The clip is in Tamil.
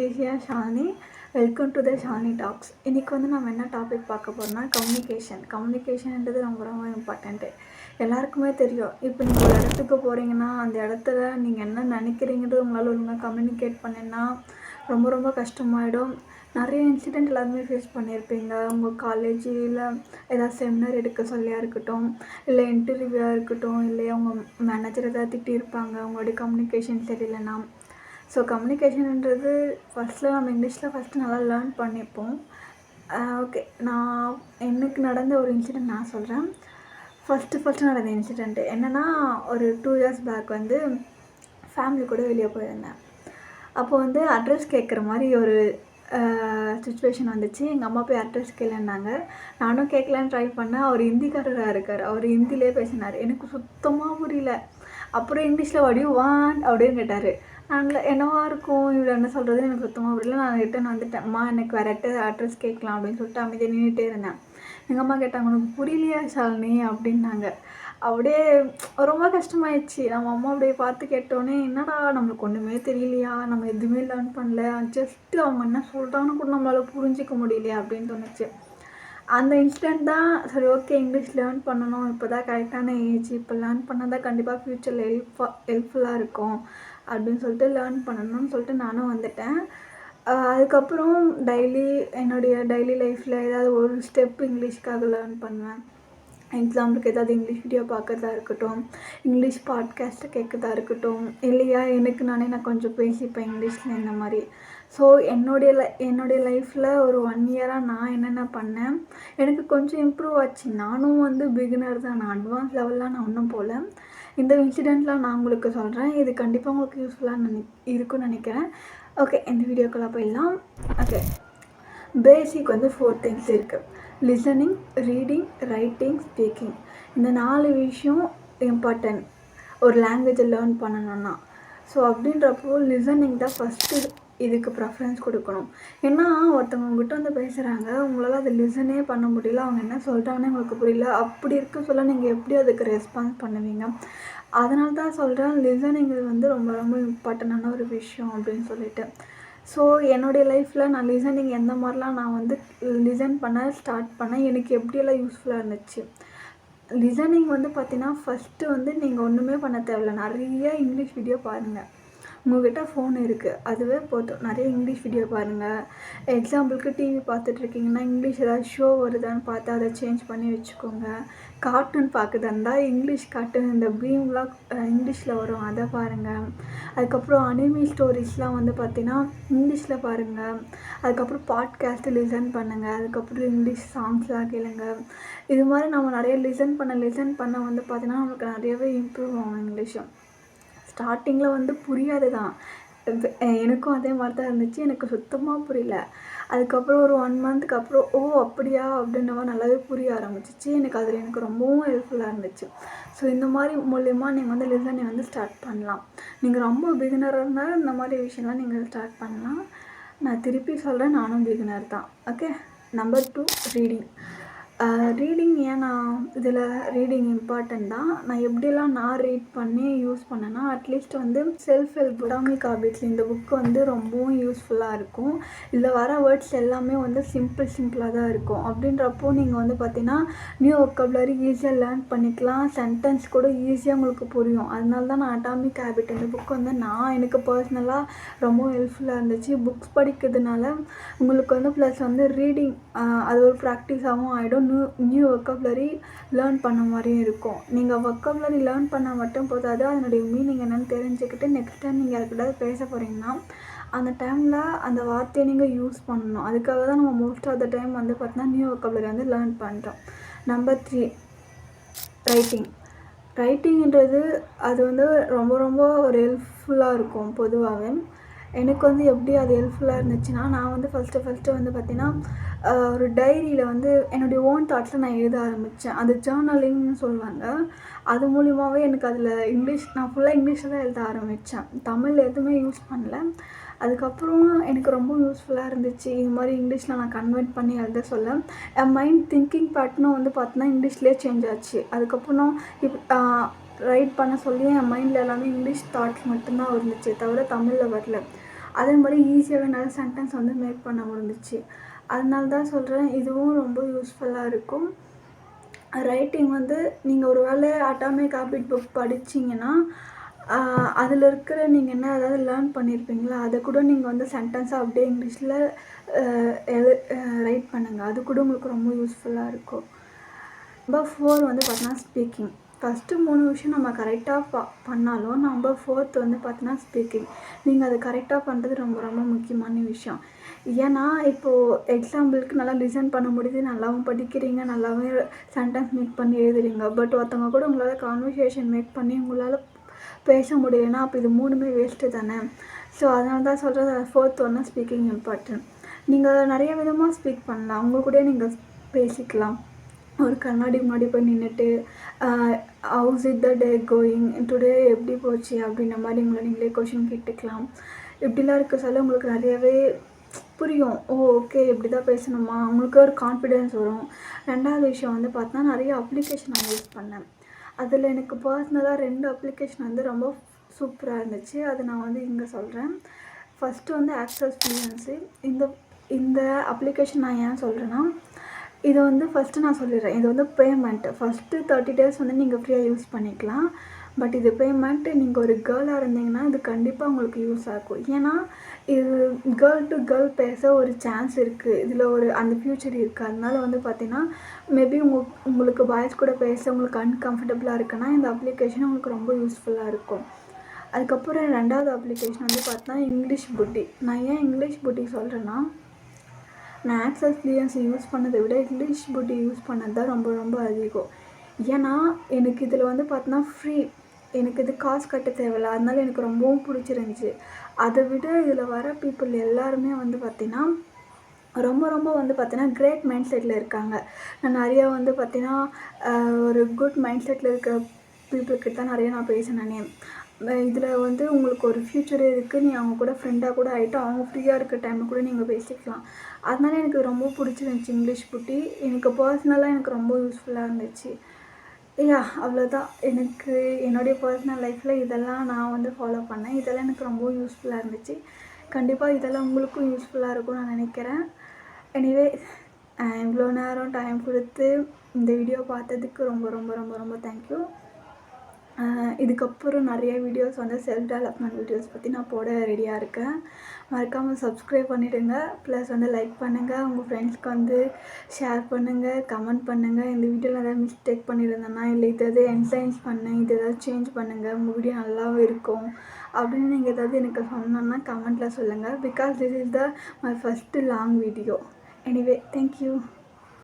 ஈஸியா Shalini. Welcome to the Shalini talks. இன்றைக்கி வந்து நம்ம என்ன டாபிக் பார்க்க போகிறோம்னா கம்யூனிகேஷன்ன்றது ரொம்ப ரொம்ப இம்பார்ட்டண்ட்டு. எல்லாருக்குமே தெரியும். இப்போ நீங்கள் ஒரு இடத்துக்கு போகிறீங்கன்னா அந்த இடத்துல நீங்கள் என்ன நினைக்கிறீங்கிறது உங்களால் ஒழுங்காக கம்யூனிகேட் பண்ணினா ரொம்ப ரொம்ப கஷ்டமாயிடும். நிறைய இன்சிடெண்ட் எல்லாருமே ஃபேஸ் பண்ணியிருப்பீங்க. உங்கள் காலேஜில் ஏதாவது செமினார் எடுக்க சொல்லியாக இருக்கட்டும், இல்லை இன்டர்வியூவாக இருக்கட்டும், இல்லை உங்கள் மேனேஜர் ஏதாவது திட்டியிருப்பாங்க உங்களுடைய கம்யூனிகேஷன் சரியில்லைன்னா. ஸோ கம்யூனிகேஷன்ன்றது ஃபஸ்ட்டில் நம்ம இங்கிலீஷில் ஃபஸ்ட்டு நல்லா லேர்ன் பண்ணிப்போம். ஓகே, நான் எனக்கு நடந்த ஒரு இன்சிடெண்ட் நான் சொல்கிறேன். ஃபஸ்ட்டு நடந்த இன்சிடெண்ட்டு என்னென்னா, ஒரு 2 years பேக் வந்து ஃபேமிலி கூட வெளியே போயிருந்தேன். அப்போ வந்து அட்ரஸ் கேட்குற மாதிரி ஒரு சுச்சுவேஷன் வந்துச்சு. எங்கள் அம்மா போய் அட்ரஸ் கேளுன்னாங்க. நானும் கேட்கலான்னு ட்ரை பண்ணேன். அவர் ஹிந்திக்காரராக இருக்கார். அவர் ஹிந்திலே பேசினார். எனக்கு சுத்தமாக புரியல. அப்புறம் இங்கிலீஷில் வாட் யூ வாண்ட் அப்படின்னு கேட்டார். நாங்கள் என்னவா இருக்கும் இவர் என்ன சொல்கிறதுன்னு எனக்கு சுத்தமாக புரியல. நான் ரிட்டன் வந்துட்டேன். அம்மா எனக்கு வேறு அட்ரஸ் கேட்கலாம் அப்படின்னு சொல்லிட்டு அமைதியாக நின்றுட்டே இருந்தேன். எங்கள் அம்மா கேட்டாங்க, உனக்கு புரியலையா ஷாலினி அப்படின்னாங்க. அப்படியே ரொம்ப கஷ்டமாயிடுச்சு. நம்ம அம்மா அப்படியே பார்த்து கேட்டோன்னே, என்னடா நம்மளுக்கு ஒன்றுமே தெரியலையா, நம்ம எதுவுமே லேர்ன் பண்ணல, ஜஸ்ட்டு அவங்க என்ன சொல்கிறான்னு கூட நம்மளால் புரிஞ்சிக்க முடியலையா அப்படின்னு தோணுச்சு. அந்த இன்சிடெண்ட் தான் சரி ஓகே, இங்கிலீஷ் லேர்ன் பண்ணணும், இப்போ தான் கரெக்டான ஏஜ், இப்போ லேர்ன் பண்ணால் தான் கண்டிப்பாக ஃப்யூச்சரில் ஹெல்ப்ஃபுல்லாக இருக்கும் அப்படின்னு சொல்லிட்டு லேர்ன் பண்ணணும்னு சொல்லிட்டு நானும் வந்துட்டேன். அதுக்கப்புறம் என்னுடைய டெய்லி லைஃப்பில் ஏதாவது ஒரு ஸ்டெப் இங்கிலீஷ்க்காக லேர்ன் பண்ணுவேன். எக்ஸாம்பிளுக்கு ஏதாவது இங்கிலீஷ் வீடியோ பார்க்குறதா இருக்கட்டும், இங்கிலீஷ் பாட்காஸ்ட்டை கேட்குறதா இருக்கட்டும், இல்லையா நான் கொஞ்சம் பேசிப்பேன் இங்கிலீஷில் இந்த மாதிரி. ஸோ என்னுடைய லைஃப்பில் ஒரு 1 year-ஆக நான் என்னென்ன பண்ணேன், எனக்கு கொஞ்சம் இம்ப்ரூவ் ஆச்சு. நானும் வந்து பிகினர் தான், நான் அட்வான்ஸ் லெவல்லாம் நான் ஒன்றும் போகல. இந்த இன்சிடெண்ட்லாம் நான் உங்களுக்கு சொல்கிறேன். இது கண்டிப்பாக உங்களுக்கு யூஸ்ஃபுல்லாக இருக்குன்னு நினைக்கிறேன். ஓகே, இந்த வீடியோக்குள்ளே போயிடலாம். ஓகே, பேசிக் வந்து 4 things இருக்குது. Listening, reading, writing, speaking. இந்த 4 விஷயம் இம்பார்ட்டன்ட் ஒரு லாங்குவேஜை லேர்ன் பண்ணணுன்னா. ஸோ அப்படின்றப்போ லிசனிங் தான் ஃபஸ்ட்டு இதுக்கு ப்ரெஃபரன்ஸ் கொடுக்கணும். ஏன்னா ஒருத்தவங்க உங்கள்கிட்ட வந்து பேசுகிறாங்க, உங்களால் அதை லிசனே பண்ண முடியல, அவங்க என்ன சொல்கிறாங்கன்னு உங்களுக்கு புரியல. அப்படி இருக்க சொல்ல நீங்கள் எப்படி அதுக்கு ரெஸ்பான்ஸ் பண்ணுவீங்க? அதனால தான் சொல்கிறேன், லிசனிங் வந்து ரொம்ப ரொம்ப இம்பார்ட்டண்டான ஒரு விஷயம் அப்படின்னு சொல்லிட்டு. ஸோ என்னுடைய லைஃப்பில் நான் லிசனிங் எந்த மாதிரிலாம் நான் வந்து லிசன் பண்ண ஸ்டார்ட் பண்ணேன், எனக்கு எப்படியெல்லாம் யூஸ்ஃபுல்லாக இருந்துச்சு. லிசனிங் வந்து பார்த்தீங்கன்னா ஃபஸ்ட்டு வந்து நீங்கள் ஒன்றுமே பண்ண தேவையில்ல. நிறைய இங்கிலீஷ் வீடியோ பாருங்கள். உங்கள்கிட்ட ஃபோன் இருக்குது, அதுவே போதும். நிறைய இங்கிலீஷ் வீடியோ பாருங்கள். எக்ஸாம்பிளுக்கு டிவி பார்த்துட்ருக்கீங்கன்னா இங்கிலீஷ் ஏதாவது ஷோ வருதான்னு பார்த்து அதை சேஞ்ச் பண்ணி வச்சுக்கோங்க. கார்ட்டூன் பார்க்குறதா இருந்தால் இங்கிலீஷ் கார்ட்டூன், இந்த பீம்லாம் இங்கிலீஷில் வரும், அதை பாருங்கள். அதுக்கப்புறம் அனிமி ஸ்டோரிஸ்லாம் வந்து பார்த்திங்கன்னா இங்கிலீஷில் பாருங்கள். அதுக்கப்புறம் பாட்காஸ்ட்டு லிசன் பண்ணுங்கள். அதுக்கப்புறம் இங்கிலீஷ் சாங்ஸ்லாம் கேளுங்க. இது மாதிரி நம்ம நிறைய லிசன் பண்ண வந்து பார்த்திங்கன்னா நமக்கு நிறையவே இம்ப்ரூவ் ஆகும் இங்கிலீஷும். ஸ்டார்டிங்கில் வந்து புரியாது தான், எனக்கும் அதே மாதிரி தான் இருந்துச்சு. எனக்கு சுத்தமாக புரியல. அதுக்கப்புறம் ஒரு 1 month அப்புறம் ஓ அப்படியா அப்படின்ற மாதிரி நல்லாவே புரிய ஆரம்பிச்சிச்சு. எனக்கு ரொம்பவும் ஹெல்ப்ஃபுல்லாக இருந்துச்சு. ஸோ இந்த மாதிரி மூலயமா நீங்கள் வந்து லிசனிங் வந்து ஸ்டார்ட் பண்ணலாம். நீங்கள் ரொம்ப பிகினராக இருந்தால் இந்த மாதிரி விஷயம்லாம் நீங்கள் ஸ்டார்ட் பண்ணலாம். நான் திருப்பி சொல்கிறேன், நானும் பிகினர் தான். Okay, number 2 reading. ரீடிங் ஏன் நான் இதில் ரீடிங் இம்பார்ட்டன்ட் தான். நான் எப்படியெல்லாம் ரீட் பண்ணி யூஸ் பண்ணேன்னா, அட்லீஸ்ட் வந்து செல்ஃப் ஹெல்ப் அட்டாமிக் ஹாபிட்ஸ் இந்த புக்கு வந்து ரொம்பவும் யூஸ்ஃபுல்லாக இருக்கும். இதில் வர வேர்ட்ஸ் எல்லாமே வந்து சிம்பிளாக தான் இருக்கும். அப்படின்றப்போ நீங்கள் வந்து பார்த்தீங்கன்னா நியூ வொக்காபுலரி ஈஸியாக லேர்ன் பண்ணிக்கலாம். சென்டென்ஸ் கூட ஈஸியாக உங்களுக்கு புரியும். அதனால தான் நான் அட்டாமிக் ஹாபிட் இந்த புக் வந்து எனக்கு பர்சனலாக ரொம்ப ஹெல்ப்ஃபுல்லாக இருந்துச்சு. புக்ஸ் படிக்கிறதுனால உங்களுக்கு வந்து ப்ளஸ் வந்து ரீடிங் அது ஒரு ப்ராக்டிஸாகவும் ஆகிடும். நியூ வொக்காபுலரி லேர்ன் பண்ண மாதிரியும் இருக்கும். நீங்கள் வொக்காபுலரி லேர்ன் பண்ண மட்டும் போதாது, அதனுடைய மீனிங் என்னென்னு தெரிஞ்சுக்கிட்டு நெக்ஸ்ட் டைம் நீங்கள் யாருக்கிட்டாவது பேச போகிறீங்கன்னா அந்த டைமில் அந்த வார்த்தையை நீங்கள் யூஸ் பண்ணணும். அதுக்காக தான் நம்ம மோஸ்ட் ஆஃப் த டைம் வந்து பார்த்தீங்கன்னா நியூ வொக்காபுலரி வந்து லேர்ன் பண்ணுறோம். நம்பர் 3 ரைட்டிங்ன்றது அது வந்து ரொம்ப ரொம்ப ஒரு ஹெல்ப்ஃபுல்லாக இருக்கும். பொதுவாகவே எனக்கு வந்து எப்படி அது ஹெல்ப்ஃபுல்லாக இருந்துச்சுன்னா, நான் வந்து ஃபஸ்ட்டு வந்து பார்த்திங்கன்னா ஒரு டைரியில் வந்து என்னுடைய ஓன் தாட்ஸை நான் எழுத ஆரம்பித்தேன். அது ஜேர்னலிங்னு சொல்லுவாங்க. அது மூலிமாவே எனக்கு அதில் நான் ஃபுல்லாக இங்கிலீஷில் தான் எழுத ஆரம்பித்தேன். தமிழ் எதுவுமே யூஸ் பண்ணல. அதுக்கப்புறம் எனக்கு ரொம்ப யூஸ்ஃபுல்லாக இருந்துச்சு. இது மாதிரி இங்கிலீஷில் நான் கன்வெர்ட் பண்ணி எழுத சொல்ல என் மைண்ட் திங்கிங் பேட்டர்னும் வந்து பார்த்தீங்கன்னா இங்கிலீஷ்லேயே சேஞ்ச் ஆச்சு. அதுக்கப்புறம் ரைட் பண்ண சொல்லி என் மைண்டில் எல்லாமே இங்கிலீஷ் தாட்ஸ் மட்டும்தான் இருந்துச்சு, தவிர தமிழில் வரல. அதே மாதிரி ஈஸியாகவே என்னால் சென்டென்ஸ் வந்து மேக் பண்ண முடிஞ்சிச்சு. அதனால தான் சொல்கிறேன், இதுவும் ரொம்ப யூஸ்ஃபுல்லாக இருக்கும். ரைட்டிங் வந்து நீங்கள் ஒரு வேளை அட்டாமிக் ஹேபிட் புக் படிச்சிங்கன்னா அதில் இருக்கிற நீங்கள் என்ன ஏதாவது லேர்ன் பண்ணியிருப்பீங்களா, அதை கூட நீங்கள் வந்து சென்டென்ஸாக அப்படியே இங்கிலீஷில் ரைட் பண்ணுங்கள். அது கூட உங்களுக்கு ரொம்ப யூஸ்ஃபுல்லாக இருக்கும். நம்பர் 4 வந்து பார்த்தீங்கன்னா ஸ்பீக்கிங். ஃபஸ்ட்டு 3 விஷயம் நம்ம கரெக்டாக பண்ணாலும் நம்பர் 4th வந்து பார்த்தீங்கன்னா ஸ்பீக்கிங். நீங்கள் அதை கரெக்டாக பண்ணுறது ரொம்ப ரொம்ப முக்கியமான விஷயம். ஏன்னா இப்போது எக்ஸாம்பிளுக்கு நல்லா லிசன் பண்ண முடியுது, நல்லாவும் படிக்கிறீங்க, நல்லாவே சென்டென்ஸ் மேக் பண்ணி எழுதுறீங்க. பட் ஒருத்தவங்க கூட உங்களால் கான்வர்சேஷன் மேக் பண்ணி உங்களால் பேச முடியலைன்னா அப்போ இது 3மே வேஸ்ட்டு தானே. ஸோ அதனால தான் சொல்கிறது 4th ஒன்று ஸ்பீக்கிங் இம்பார்ட்டன்ட். நீங்கள் நிறைய விதமாக ஸ்பீக் பண்ணலாம். உங்கள் கூட நீங்கள் பேசிக்கலாம். ஒரு கண்ணாடி முன்னாடி போய் நின்றுட்டு how's it the day going, today எப்படி போச்சு அப்படின்ற மாதிரி உங்களை நீங்களே கொஷின் கேட்டுக்கலாம். இப்படிலாம் இருக்க சொல்ல உங்களுக்கு நிறையவே புரியும். ஓகே இப்படி தான் பேசணுமா, உங்களுக்கு ஒரு கான்ஃபிடென்ஸ் வரும். 2வது விஷயம் வந்து பார்த்தா நிறைய அப்ளிகேஷன் நான் யூஸ் பண்ணேன். அதில் எனக்கு பர்சனலாக 2 அப்ளிகேஷன் வந்து ரொம்ப சூப்பராக இருந்துச்சு. அதை நான் வந்து இங்கே சொல்கிறேன். ஃபஸ்ட்டு வந்து ஆக்சஸ் ஃப்ளூயன்சி. இந்த அப்ளிகேஷன் நான் ஏன் சொல்கிறேன்னா, இது வந்து ஃபஸ்ட்டு நான் சொல்லிடுறேன். இது வந்து பேமெண்ட்டு. ஃபஸ்ட்டு 30 days வந்து நீங்கள் ஃப்ரீயாக யூஸ் பண்ணிக்கலாம். பட் இது பேமெண்ட்டு. நீங்கள் ஒரு கேர்ளாக இருந்தீங்கன்னா இது கண்டிப்பாக உங்களுக்கு யூஸ் ஆகும். ஏன்னா இது கேர்ள் டு கேர்ள் பேச ஒரு சான்ஸ் இருக்குது. இதில் அந்த ஃப்யூச்சர் இருக்குது. அதனால வந்து பார்த்தீங்கன்னா மேபி உங்களுக்கு பாய்ஸ் கூட பேச உங்களுக்கு அன்கம்ஃபர்டபுளாக இருக்குன்னா இந்த அப்ளிகேஷன் உங்களுக்கு ரொம்ப யூஸ்ஃபுல்லாக இருக்கும். அதுக்கப்புறம் 2வது அப்ளிகேஷன் வந்து பார்த்தீங்கன்னா இங்கிலீஷ் புட்டி. நான் ஏன் இங்கிலீஷ் புட்டி சொல்கிறேன்னா, நான் ஆக்சஸ் ஃப்ளூயன்சி யூஸ் பண்ணதை விட இங்கிலீஷ் புட்டி யூஸ் பண்ணது தான் ரொம்ப ரொம்ப அதிகம். ஏன்னா எனக்கு இதில் வந்து பார்த்தீங்கன்னா ஃப்ரீ. எனக்கு இது காசு கட்ட தேவையில்ல. அதனால எனக்கு ரொம்பவும் பிடிச்சிருந்துச்சி. அதை விட இதில் வர பீப்புள் எல்லாருமே வந்து பார்த்திங்கன்னா ரொம்ப ரொம்ப வந்து பார்த்தீங்கன்னா கிரேட் மைண்ட் செட்டில் இருக்காங்க. நான் நிறையா வந்து பார்த்தீங்கன்னா ஒரு குட் மைண்ட் செட்டில் இருக்கிற பீப்புள்கிட்ட தான் நிறைய நான் பேசினேனே. இதில் வந்து உங்களுக்கு ஒரு ஃப்யூச்சர் இருக்குது. நீ அவங்க கூட ஃப்ரெண்டாக கூட ஆகிட்டு அவங்க ஃப்ரீயாக இருக்க டைமில் கூட நீங்கள் பேசிக்கலாம். அதனால எனக்கு ரொம்ப பிடிச்சிருந்துச்சி இங்கிலீஷ் புட்டி. எனக்கு பர்சனலாக எனக்கு ரொம்ப யூஸ்ஃபுல்லாக இருந்துச்சு. அவ்வளோதான். எனக்கு என்னுடைய பர்சனல் லைஃப்பில் இதெல்லாம் நான் வந்து ஃபாலோ பண்ணேன். இதெல்லாம் எனக்கு ரொம்ப யூஸ்ஃபுல்லாக இருந்துச்சு. கண்டிப்பாக இதெல்லாம் உங்களுக்கும் யூஸ்ஃபுல்லாக இருக்கும்னு நான் நினைக்கிறேன். எனிவே இவ்வளோ நேரம் டைம் கொடுத்து இந்த வீடியோ பார்த்ததுக்கு ரொம்ப ரொம்ப ரொம்ப ரொம்ப தேங்க்யூ. இதுக்கப்புறம் நிறைய வீடியோஸ் வந்து செல்ஃப் டெவலப்மெண்ட் வீடியோஸ் பற்றி நான் போட ரெடியாக இருக்கேன். மறக்காமல் சப்ஸ்கிரைப் பண்ணிவிடுங்க. ப்ளஸ் வந்து லைக் பண்ணுங்கள். உங்கள் ஃப்ரெண்ட்ஸ்க்கு வந்து ஷேர் பண்ணுங்கள், கமெண்ட் பண்ணுங்கள். இந்த வீடியோவில் ஏதாவது மிஸ்டேக் பண்ணியிருந்தேன்னா, இல்லை இது எதாவது என்ஹான்ஸ் பண்ணேன், இது ஏதாவது சேஞ்ச் பண்ணுங்கள், உங்கள் வீடியோ நல்லாவும் இருக்கும் அப்படின்னு நீங்கள் ஏதாவது எனக்கு சொன்னோன்னா கமெண்ட்டில் சொல்லுங்கள். Because this is my first long video. Anyway thank you.